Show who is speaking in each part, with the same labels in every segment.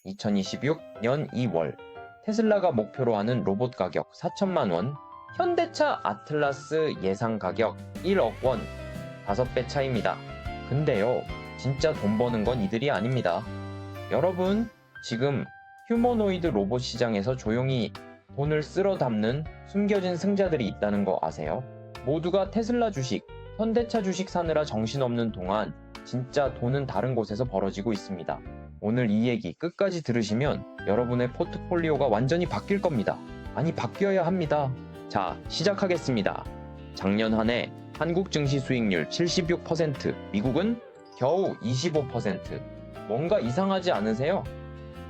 Speaker 1: 2026년 2월 테슬라가 목표로 하는 로봇 가격 4천만 원, 현대차 아틀라스 예상 가격 1억 원, 5배 차이입니다. 근데요, 진짜 돈 버는 건 이들이 아닙니다. 여러분, 지금 휴머노이드 로봇 시장에서 조용히 돈을 쓸어 담는 숨겨진 승자들이 있다는 거 아세요? 모두가 테슬라 주식, 현대차 주식 사느라 정신없는 동안 진짜 돈은 다른 곳에서 벌어지고 있습니다. 오늘 이 얘기 끝까지 들으시면 여러분의 포트폴리오가 완전히 바뀔 겁니다. 아니, 바뀌어야 합니다. 자, 시작하겠습니다. 작년 한 해 한국 증시 수익률 76%, 미국은 겨우 25%. 뭔가 이상하지 않으세요?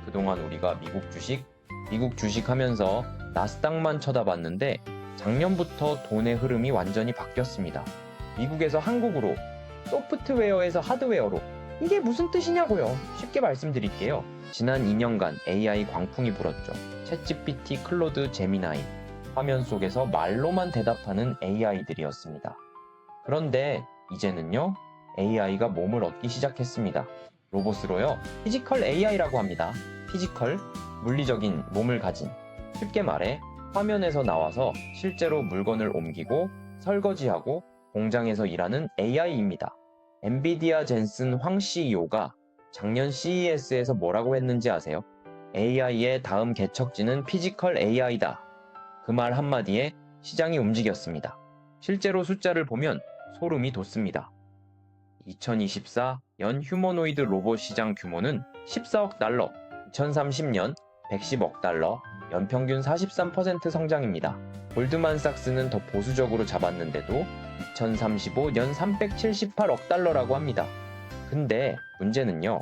Speaker 1: 그동안 우리가 미국 주식 하면서 나스닥만 쳐다봤는데 작년부터 돈의 흐름이 완전히 바뀌었습니다. 미국에서 한국으로, 소프트웨어에서 하드웨어로. 이게 무슨 뜻이냐고요? 쉽게 말씀드릴게요. 지난 2년간 AI 광풍이 불었죠. 챗GPT, 클로드, 제미나이. 화면 속에서 말로만 대답하는 AI들이었습니다. 그런데 이제는요, AI가 몸을 얻기 시작했습니다. 로봇으로요, 피지컬 AI라고 합니다. 피지컬, 물리적인 몸을 가진. 쉽게 말해 화면에서 나와서 실제로 물건을 옮기고 설거지하고 공장에서 일하는 AI입니다. 엔비디아 젠슨 황 CEO가 작년 CES에서 뭐라고 했는지 아세요? AI의 다음 개척지는 피지컬 AI다. 그 말 한마디에 시장이 움직였습니다. 실제로 숫자를 보면 소름이 돋습니다. 2024 연 휴머노이드 로봇 시장 규모는 14억 달러, 2030년 110억 달러, 연평균 43% 성장입니다. 골드만삭스는 더 보수적으로 잡았는데도 2035년 378억 달러라고 합니다. 근데 문제는요.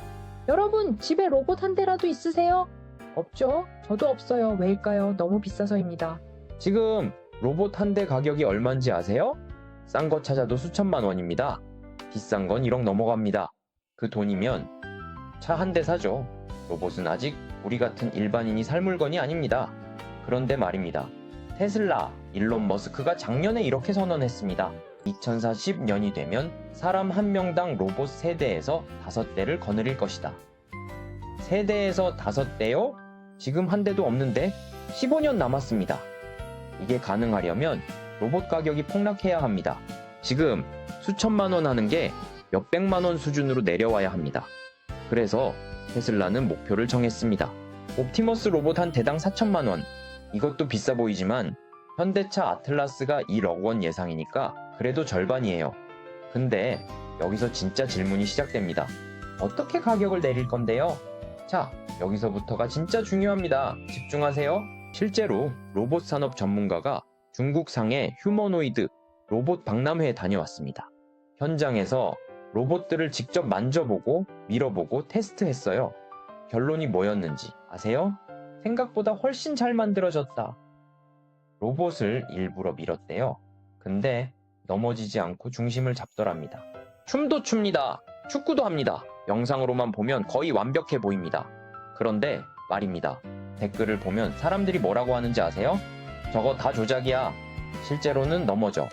Speaker 2: 여러분, 집에 로봇 한 대라도 있으세요? 없죠? 저도 없어요. 왜일까요? 너무 비싸서입니다.
Speaker 1: 지금 로봇 한 대 가격이 얼마인지 아세요? 싼 거 찾아도 수천만 원입니다. 비싼 건 1억 넘어갑니다. 그 돈이면 차 한 대 사죠. 로봇은 아직 우리 같은 일반인이 살 물건이 아닙니다. 그런데 말입니다. 테슬라, 일론 머스크가 작년에 이렇게 선언했습니다. 2040년이 되면 사람 한 명당 로봇 3대에서 5대를 거느릴 것이다. 3대에서 5대요? 지금 한 대도 없는데 15년 남았습니다. 이게 가능하려면 로봇 가격이 폭락해야 합니다. 지금 수천만 원 하는 게 몇백만 원 수준으로 내려와야 합니다. 그래서 테슬라는 목표를 정했습니다. 옵티머스 로봇 한 대당 4천만 원. 이것도 비싸 보이지만 현대차 아틀라스가 1억 원 예상이니까 그래도 절반이에요. 근데 여기서 진짜 질문이 시작됩니다. 어떻게 가격을 내릴 건데요? 자, 여기서부터가 진짜 중요합니다. 집중하세요. 실제로 로봇 산업 전문가가 중국 상해 휴머노이드 로봇 박람회에 다녀왔습니다. 현장에서 로봇들을 직접 만져보고 밀어보고 테스트했어요. 결론이 뭐였는지 아세요? 생각보다 훨씬 잘 만들어졌다. 로봇을 일부러 밀었대요. 근데 넘어지지 않고 중심을 잡더랍니다. 춤도 춥니다. 축구도 합니다. 영상으로만 보면 거의 완벽해 보입니다. 그런데 말입니다. 댓글을 보면 사람들이 뭐라고 하는지 아세요? 저거 다 조작이야. 실제로는 넘어져.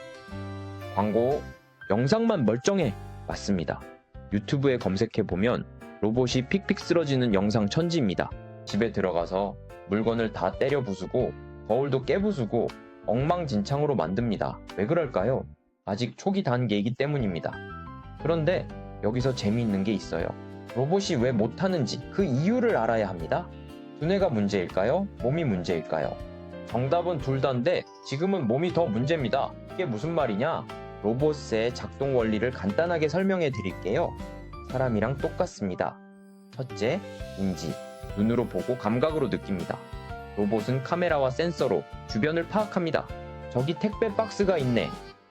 Speaker 1: 광고, 영상만 멀쩡해. 맞습니다. 유튜브에 검색해보면 로봇이 픽픽 쓰러지는 영상 천지입니다. 집에 들어가서 물건을 다 때려 부수고 거울도 깨부수고 엉망진창으로 만듭니다. 왜 그럴까요? 아직 초기 단계이기 때문입니다. 그런데 여기서 재미있는 게 있어요. 로봇이 왜 못하는지 그 이유를 알아야 합니다. 두뇌가 문제일까요? 몸이 문제일까요? 정답은 둘 다인데 지금은 몸이 더 문제입니다. 이게 무슨 말이냐? 로봇의 작동 원리를 간단하게 설명해 드릴게요. 사람이랑 똑같습니다. 첫째, 인지. 눈으로 보고 감각으로 느낍니다. 로봇은 카메라와 센서로 주변을 파악합니다. 저기 택배 박스가 있네.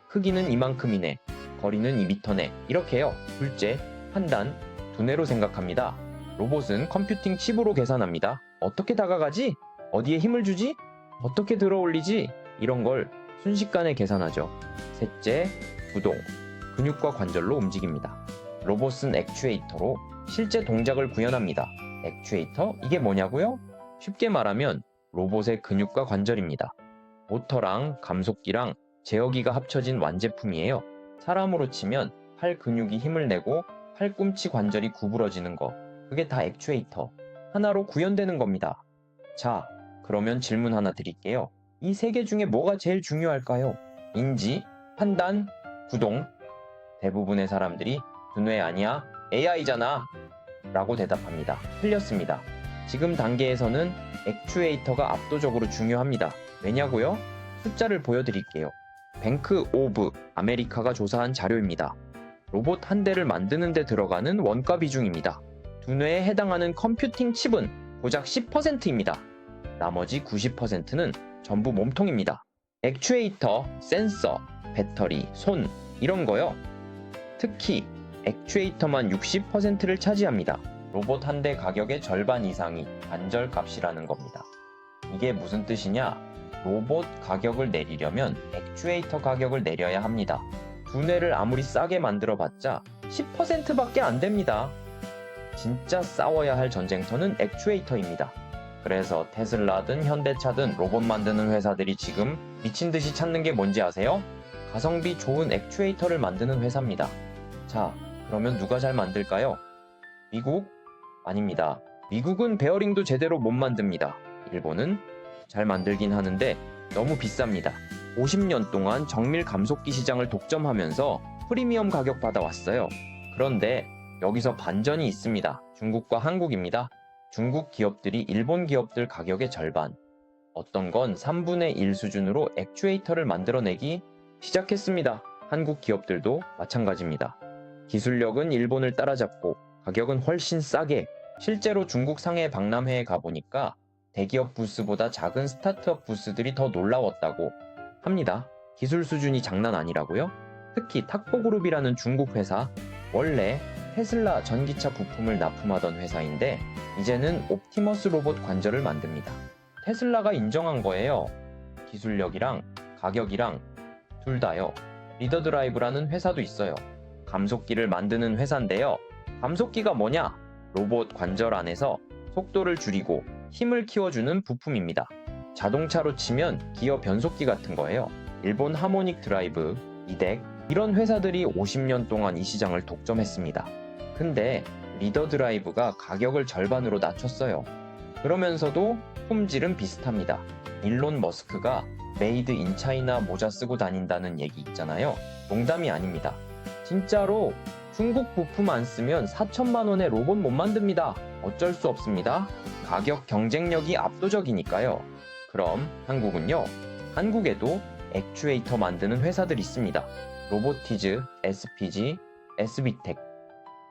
Speaker 1: 크기는 이만큼이네. 거리는 2미터네. 이렇게요. 둘째, 판단. 두뇌로 생각합니다. 로봇은 컴퓨팅 칩으로 계산합니다. 어떻게 다가가지? 어디에 힘을 주지? 어떻게 들어올리지? 이런 걸 순식간에 계산하죠. 셋째, 구동. 근육과 관절로 움직입니다. 로봇은 액추에이터로 실제 동작을 구현합니다. 액추에이터? 이게 뭐냐고요? 쉽게 말하면 로봇의 근육과 관절입니다. 모터랑 감속기랑 제어기가 합쳐진 완제품이에요. 사람으로 치면 팔 근육이 힘을 내고 팔꿈치 관절이 구부러지는 거. 그게 다 액추에이터. 하나로 구현되는 겁니다. 자, 그러면 질문 하나 드릴게요. 이 세 개 중에 뭐가 제일 중요할까요? 인지, 판단, 구동. 대부분의 사람들이 두뇌 아니야, AI잖아 라고 대답합니다. 틀렸습니다. 지금 단계에서는 액추에이터가 압도적으로 중요합니다. 왜냐고요? 숫자를 보여드릴게요. 뱅크 오브 아메리카가 조사한 자료입니다. 로봇 한 대를 만드는 데 들어가는 원가 비중입니다. 두뇌에 해당하는 컴퓨팅 칩은 고작 10%입니다. 나머지 90%는 전부 몸통입니다. 액추에이터, 센서, 배터리, 손 이런 거요. 특히 액추에이터만 60%를 차지합니다. 로봇 한 대 가격의 절반 이상이 반절값이라는 겁니다. 이게 무슨 뜻이냐? 로봇 가격을 내리려면 액추에이터 가격을 내려야 합니다. 두뇌를 아무리 싸게 만들어봤자 10%밖에 안 됩니다. 진짜 싸워야 할 전쟁터는 액추에이터입니다. 그래서 테슬라든 현대차든 로봇 만드는 회사들이 지금 미친듯이 찾는 게 뭔지 아세요? 가성비 좋은 액추에이터를 만드는 회사입니다. 자, 그러면 누가 잘 만들까요? 미국? 아닙니다. 미국은 베어링도 제대로 못 만듭니다. 일본은 잘 만들긴 하는데 너무 비쌉니다. 50년 동안 정밀 감속기 시장을 독점하면서 프리미엄 가격 받아왔어요. 그런데 여기서 반전이 있습니다. 중국과 한국입니다. 중국 기업들이 일본 기업들 가격의 절반, 어떤 건 3분의 1 수준으로 액추에이터를 만들어내기 시작했습니다. 한국 기업들도 마찬가지입니다. 기술력은 일본을 따라잡고 가격은 훨씬 싸게. 실제로 중국 상해 박람회에 가보니까 대기업 부스보다 작은 스타트업 부스들이 더 놀라웠다고 합니다. 기술 수준이 장난 아니라고요? 특히 탁포그룹이라는 중국 회사, 원래 테슬라 전기차 부품을 납품하던 회사인데 이제는 옵티머스 로봇 관절을 만듭니다. 테슬라가 인정한 거예요. 기술력이랑 가격이랑 둘 다요. 리더드라이브라는 회사도 있어요. 감속기를 만드는 회사인데요. 감속기가 뭐냐? 로봇 관절 안에서 속도를 줄이고 힘을 키워주는 부품입니다. 자동차로 치면 기어 변속기 같은 거예요. 일본 하모닉 드라이브, 이덱 이런 회사들이 50년 동안 이 시장을 독점했습니다. 근데 리더 드라이브가 가격을 절반으로 낮췄어요. 그러면서도 품질은 비슷합니다. 일론 머스크가 메이드 인 차이나 모자 쓰고 다닌다는 얘기 있잖아요. 농담이 아닙니다. 진짜로 중국 부품 안 쓰면 4천만 원에 로봇 못 만듭니다. 어쩔 수 없습니다. 가격 경쟁력이 압도적이니까요. 그럼 한국은요? 한국에도 액추에이터 만드는 회사들 있습니다. 로보티즈, SPG, SB텍.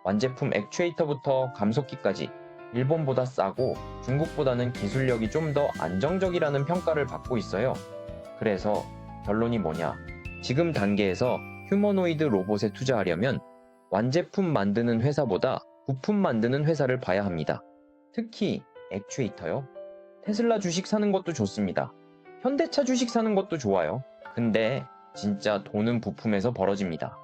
Speaker 1: 완제품 액추에이터부터 감속기까지 일본보다 싸고 중국보다는 기술력이 좀 더 안정적이라는 평가를 받고 있어요. 그래서 결론이 뭐냐? 지금 단계에서 휴머노이드 로봇에 투자하려면 완제품 만드는 회사보다 부품 만드는 회사를 봐야 합니다. 특히 액추에이터요. 테슬라 주식 사는 것도 좋습니다. 현대차 주식 사는 것도 좋아요. 근데 진짜 돈은 부품에서 벌어집니다.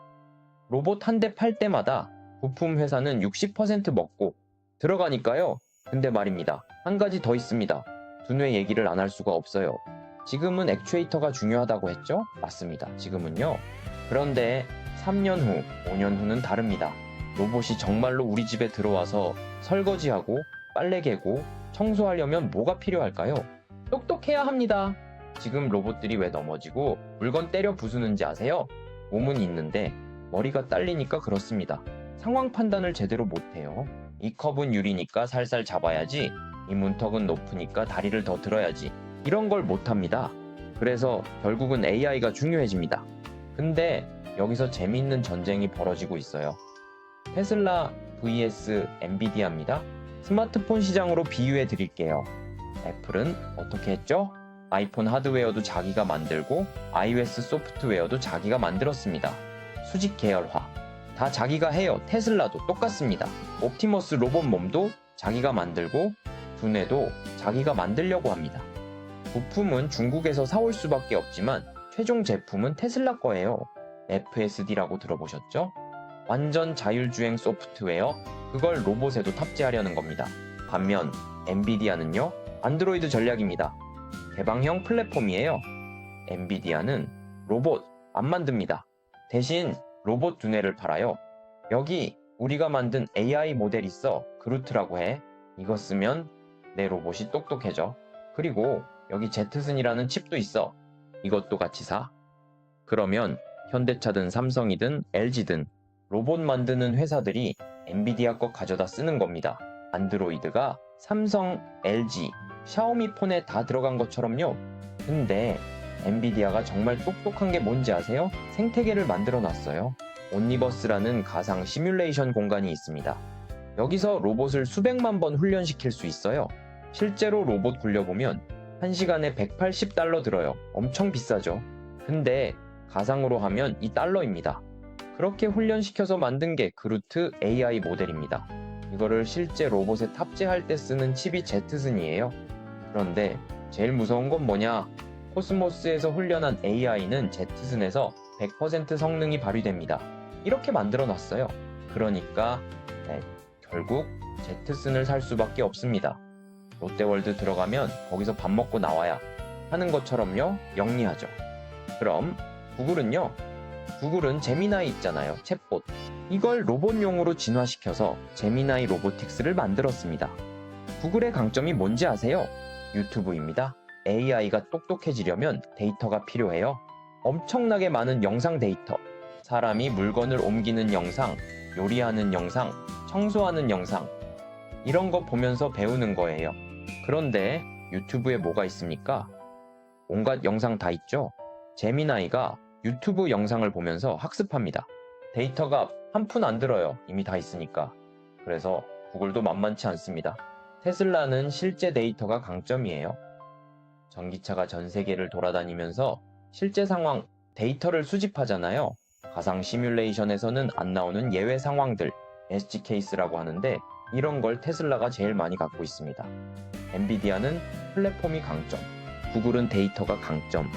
Speaker 1: 로봇 한 대 팔 때마다 부품 회사는 60% 먹고 들어가니까요. 근데 말입니다. 한 가지 더 있습니다. 두뇌 얘기를 안 할 수가 없어요. 지금은 액추에이터가 중요하다고 했죠? 맞습니다. 지금은요. 그런데 3년 후, 5년 후는 다릅니다. 로봇이 정말로 우리 집에 들어와서 설거지하고 빨래 개고 청소하려면 뭐가 필요할까요? 똑똑해야 합니다. 지금 로봇들이 왜 넘어지고 물건 때려 부수는지 아세요? 몸은 있는데 머리가 딸리니까 그렇습니다. 상황 판단을 제대로 못해요. 이 컵은 유리니까 살살 잡아야지, 이 문턱은 높으니까 다리를 더 들어야지, 이런 걸 못합니다. 그래서 결국은 AI가 중요해집니다. 근데 여기서 재미있는 전쟁이 벌어지고 있어요. 테슬라 vs 엔비디아입니다. 스마트폰 시장으로 비유해 드릴게요. 애플은 어떻게 했죠? 아이폰 하드웨어도 자기가 만들고 iOS 소프트웨어도 자기가 만들었습니다. 수직 계열화. 다 자기가 해요. 테슬라도 똑같습니다. 옵티머스 로봇 몸도 자기가 만들고 두뇌도 자기가 만들려고 합니다. 부품은 중국에서 사올 수밖에 없지만 최종 제품은 테슬라 거예요. FSD라고 들어보셨죠? 완전 자율주행 소프트웨어, 그걸 로봇에도 탑재하려는 겁니다. 반면 엔비디아는요, 안드로이드 전략입니다. 개방형 플랫폼이에요. 엔비디아는 로봇 안 만듭니다. 대신 로봇 두뇌를 팔아요. 여기 우리가 만든 AI 모델 있어. 그루트라고 해. 이거 쓰면 내 로봇이 똑똑해져. 그리고 여기 제트슨이라는 칩도 있어. 이것도 같이 사. 그러면 현대차든 삼성이든 LG든 로봇 만드는 회사들이 엔비디아 거 가져다 쓰는 겁니다. 안드로이드가 삼성, LG, 샤오미 폰에 다 들어간 것처럼요. 근데 엔비디아가 정말 똑똑한 게 뭔지 아세요? 생태계를 만들어 놨어요. 온니버스라는 가상 시뮬레이션 공간이 있습니다. 여기서 로봇을 수백만 번 훈련시킬 수 있어요. 실제로 로봇 굴려보면 1시간에 $180 들어요. 엄청 비싸죠. 근데 가상으로 하면 이 달러입니다. 그렇게 훈련시켜서 만든 게 그루트 AI 모델입니다. 이거를 실제 로봇에 탑재할 때 쓰는 칩이 제트슨이에요. 그런데 제일 무서운 건 뭐냐? 코스모스에서 훈련한 AI는 제트슨에서 100% 성능이 발휘됩니다. 이렇게 만들어 놨어요. 그러니까 결국 제트슨을 살 수밖에 없습니다. 롯데월드 들어가면 거기서 밥 먹고 나와야 하는 것처럼요, 영리하죠. 그럼 구글은요? 구글은 제미나이 있잖아요, 챗봇. 이걸 로봇용으로 진화시켜서 제미나이 로보틱스를 만들었습니다. 구글의 강점이 뭔지 아세요? 유튜브입니다. AI가 똑똑해지려면 데이터가 필요해요. 엄청나게 많은 영상 데이터. 사람이 물건을 옮기는 영상, 요리하는 영상, 청소하는 영상. 이런 거 보면서 배우는 거예요. 그런데 유튜브에 뭐가 있습니까? 온갖 영상 다 있죠? 제미나이가 유튜브 영상을 보면서 학습합니다. 데이터가 한 푼 안 들어요. 이미 다 있으니까. 그래서 구글도 만만치 않습니다. 테슬라는 실제 데이터가 강점이에요. 전기차가 전 세계를 돌아다니면서 실제 상황, 데이터를 수집하잖아요. 가상 시뮬레이션에서는 안 나오는 예외 상황들, SG 케이스라고 하는데 이런 걸 테슬라가 제일 많이 갖고 있습니다. 엔비디아는 플랫폼이 강점, 구글은 데이터가 강점,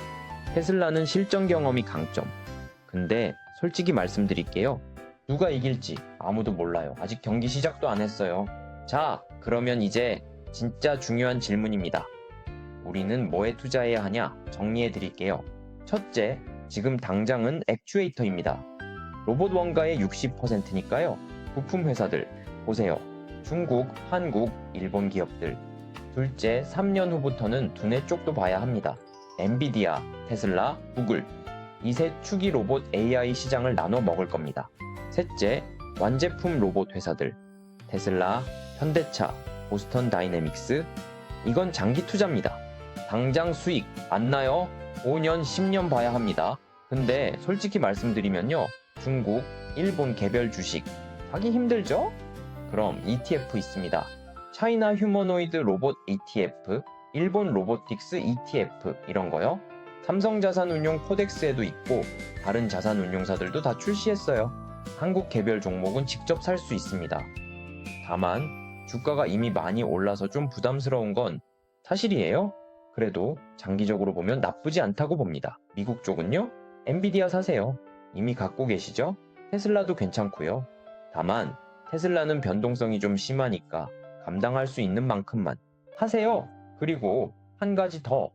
Speaker 1: 테슬라는 실전 경험이 강점. 근데 솔직히 말씀드릴게요. 누가 이길지 아무도 몰라요. 아직 경기 시작도 안 했어요. 자, 그러면 이제 진짜 중요한 질문입니다. 우리는 뭐에 투자해야 하냐? 정리해 드릴게요. 첫째, 지금 당장은 액추에이터입니다. 로봇 원가의 60%니까요. 부품 회사들, 보세요. 중국, 한국, 일본 기업들. 둘째, 3년 후부터는 두뇌 쪽도 봐야 합니다. 엔비디아, 테슬라, 구글. 이 세 축이 로봇 AI 시장을 나눠 먹을 겁니다. 셋째, 완제품 로봇 회사들. 테슬라, 현대차, 보스턴 다이내믹스. 이건 장기 투자입니다. 당장 수익 안 나요? 5년, 10년 봐야 합니다. 근데 솔직히 말씀드리면요. 중국, 일본 개별 주식 사기 힘들죠? 그럼 ETF 있습니다. 차이나 휴머노이드 로봇 ETF, 일본 로보틱스 ETF 이런 거요. 삼성자산운용 코덱스에도 있고 다른 자산운용사들도 다 출시했어요. 한국 개별 종목은 직접 살 수 있습니다. 다만 주가가 이미 많이 올라서 좀 부담스러운 건 사실이에요. 그래도 장기적으로 보면 나쁘지 않다고 봅니다. 미국 쪽은요? 엔비디아 사세요. 이미 갖고 계시죠? 테슬라도 괜찮고요. 다만 테슬라는 변동성이 좀 심하니까 감당할 수 있는 만큼만 하세요. 그리고 한 가지 더.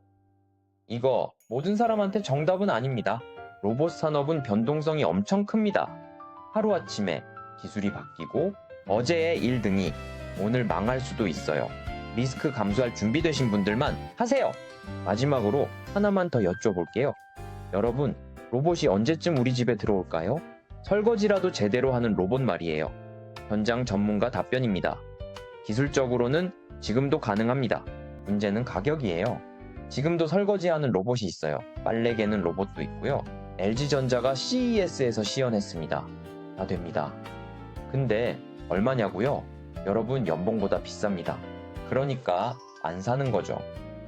Speaker 1: 이거 모든 사람한테 정답은 아닙니다. 로봇 산업은 변동성이 엄청 큽니다. 하루아침에 기술이 바뀌고 어제의 1등이 오늘 망할 수도 있어요. 리스크 감수할 준비되신 분들만 하세요. 마지막으로 하나만 더 여쭤볼게요. 여러분, 로봇이 언제쯤 우리 집에 들어올까요? 설거지라도 제대로 하는 로봇 말이에요. 현장 전문가 답변입니다. 기술적으로는 지금도 가능합니다. 문제는 가격이에요. 지금도 설거지하는 로봇이 있어요. 빨래 개는 로봇도 있고요. LG전자가 CES에서 시연했습니다. 다 됩니다. 근데 얼마냐고요? 여러분 연봉보다 비쌉니다. 그러니까 안 사는 거죠.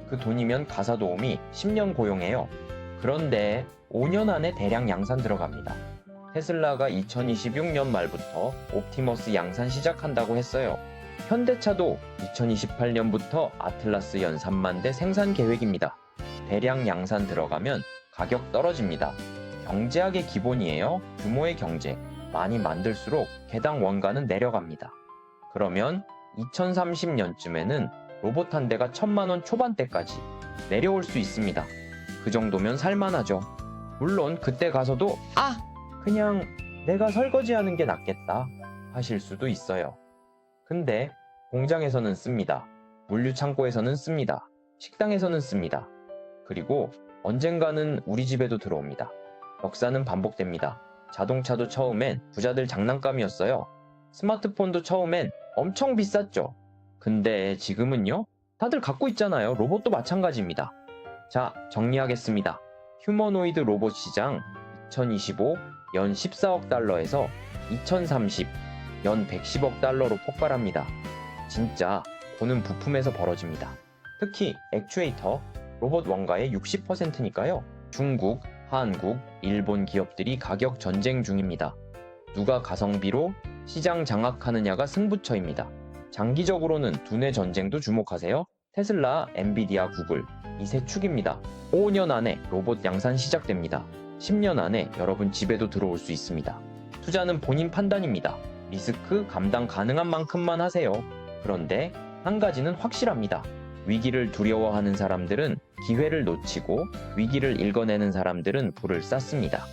Speaker 1: 그 돈이면 가사 도우미 10년 고용해요. 그런데 5년 안에 대량 양산 들어갑니다. 테슬라가 2026년 말부터 옵티머스 양산 시작한다고 했어요. 현대차도 2028년부터 아틀라스 연 3만 대 생산 계획입니다. 대량 양산 들어가면 가격 떨어집니다. 경제학의 기본이에요. 규모의 경제. 많이 만들수록 개당 원가는 내려갑니다. 그러면 2030년쯤에는 로봇 한 대가 1000만 원 초반대까지 내려올 수 있습니다. 그 정도면 살만하죠. 물론 그때 가서도 그냥 내가 설거지하는 게 낫겠다 하실 수도 있어요. 근데 공장에서는 씁니다. 물류창고에서는 씁니다. 식당에서는 씁니다. 그리고 언젠가는 우리 집에도 들어옵니다. 역사는 반복됩니다. 자동차도 처음엔 부자들 장난감이었어요. 스마트폰도 처음엔 엄청 비쌌죠. 근데 지금은요? 다들 갖고 있잖아요. 로봇도 마찬가지입니다. 자, 정리하겠습니다. 휴머노이드 로봇 시장 2025 연 14억 달러에서 2030 연 110억 달러로 폭발합니다. 진짜 돈은 부품에서 벌어집니다. 특히 액추에이터, 로봇 원가의 60%니까요. 중국, 한국, 일본 기업들이 가격 전쟁 중입니다. 누가 가성비로 시장 장악하느냐가 승부처입니다. 장기적으로는 두뇌 전쟁도 주목하세요. 테슬라, 엔비디아, 구글 이 세 축입니다. 5년 안에 로봇 양산 시작됩니다. 10년 안에 여러분 집에도 들어올 수 있습니다. 투자는 본인 판단입니다. 리스크 감당 가능한 만큼만 하세요. 그런데 한 가지는 확실합니다. 위기를 두려워하는 사람들은 기회를 놓치고 위기를 읽어내는 사람들은 불을 쌌습니다.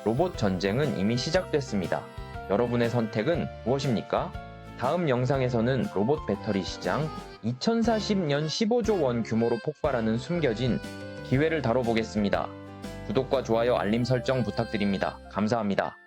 Speaker 1: 로봇 전쟁은 이미 시작됐습니다. 여러분의 선택은 무엇입니까? 다음 영상에서는 로봇 배터리 시장 2040년 15조 원 규모로 폭발하는 숨겨진 기회를 다뤄보겠습니다. 구독과 좋아요, 알림 설정 부탁드립니다. 감사합니다.